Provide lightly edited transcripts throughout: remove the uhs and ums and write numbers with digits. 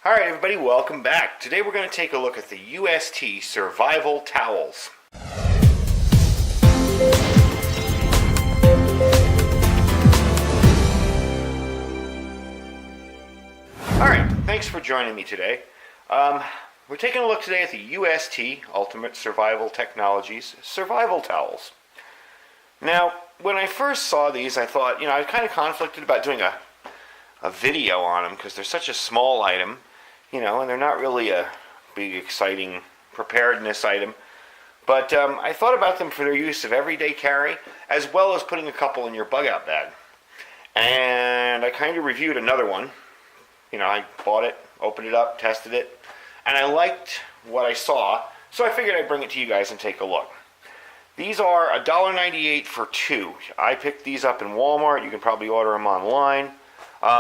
Alright everybody, welcome back. Today we're going to take a look at the UST Survival towels. Alright, thanks for joining me today. We're taking a look today at the UST, Ultimate Survival Technologies, Survival Towels. Now, when I first saw these, I thought, I was kind of conflicted about doing a video on them because they're such a small item, and they're not really a big, exciting preparedness item. But I thought about them for their use of everyday carry, as well as putting a couple in your bug-out bag. And I kind of reviewed another one. I bought it, opened it up, tested it, and I liked what I saw, so I figured I'd bring it to you guys and take a look. These are $1.98 for two. I picked these up in Walmart. You can probably order them online.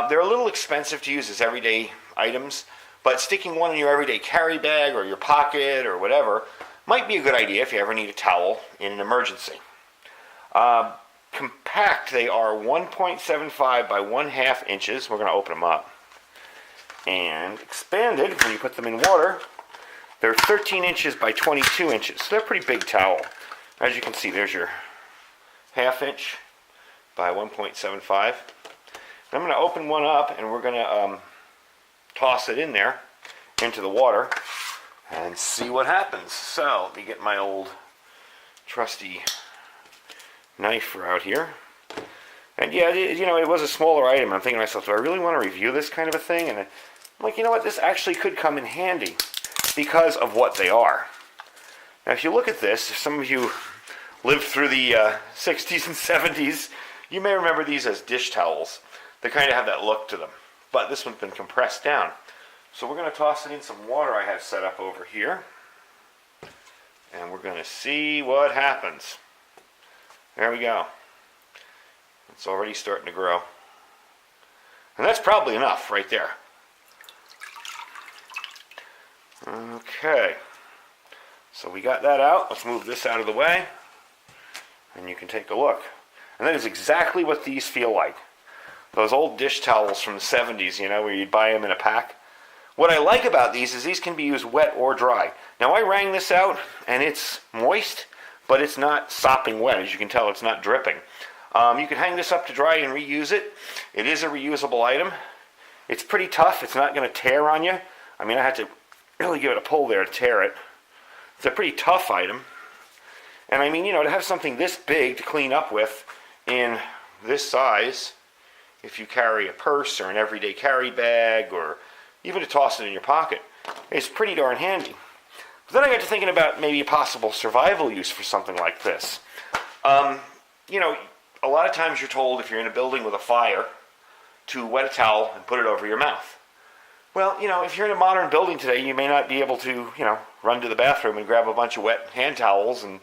They're a little expensive to use as everyday items, but sticking one in your everyday carry bag or your pocket or whatever might be a good idea if you ever need a towel in an emergency. Compact, they are 1.75 by 1/2 inches. We're going to open them up. And expanded, when you put them in water, they're 13 inches by 22 inches. So they're a pretty big towel. As you can see, there's your 1/2 inch by 1.75. I'm going to open one up and we're going to toss it in there into the water and see what happens. So let me get my old trusty knife out here. And yeah, it was a smaller item. I'm thinking to myself, do I really want to review this kind of a thing? And I'm like, you know what, this actually could come in handy because of what they are. Now, if you look at this, if some of you lived through the 60s and 70s, you may remember these as dish towels. They kind of have that look to them. But this one's been compressed down. So we're going to toss it in some water I have set up over here. And we're going to see what happens. There we go. It's already starting to grow. And that's probably enough right there. Okay. So we got that out. Let's move this out of the way. And you can take a look. And that is exactly what these feel like. Those old dish towels from the 70s, where you'd buy them in a pack. What I like about these is these can be used wet or dry. Now I wrang this out and it's moist, but it's not sopping wet. As you can tell, it's not dripping. You can hang this up to dry and reuse it. It is a reusable item. It's pretty tough. It's not going to tear on you. I had to really give it a pull there to tear it. It's a pretty tough item. And to have something this big to clean up with in this size, if you carry a purse or an everyday carry bag or even to toss it in your pocket, it's pretty darn handy. But then I got to thinking about maybe a possible survival use for something like this. A lot of times you're told if you're in a building with a fire to wet a towel and put it over your mouth. Well, if you're in a modern building today, you may not be able to, run to the bathroom and grab a bunch of wet hand towels, and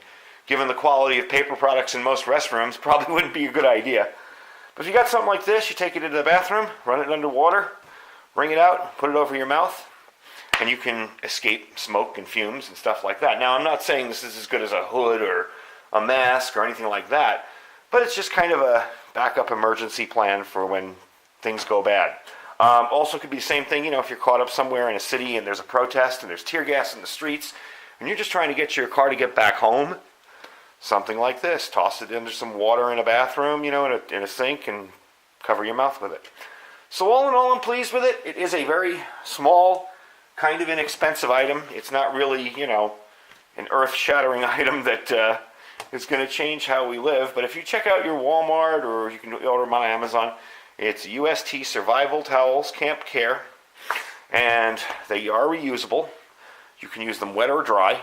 given the quality of paper products in most restrooms, probably wouldn't be a good idea. But if you got something like this, you take it into the bathroom, run it underwater, wring it out, put it over your mouth, and you can escape smoke and fumes and stuff like that. Now, I'm not saying this is as good as a hood or a mask or anything like that, but it's just kind of a backup emergency plan for when things go bad. Also could be the same thing, if you're caught up somewhere in a city and there's a protest and there's tear gas in the streets and you're just trying to get your car to get back home, something like this. Toss it into some water in a bathroom, in a sink, and cover your mouth with it. So all in all, I'm pleased with it. It is a very small, kind of inexpensive item. It's not really, an earth-shattering item that is going to change how we live. But if you check out your Walmart, or you can order them on Amazon, it's UST Survival Towels, Camp Care, and they are reusable. You can use them wet or dry.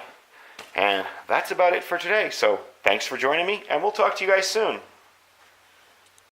And that's about it for today. So thanks for joining me, and we'll talk to you guys soon.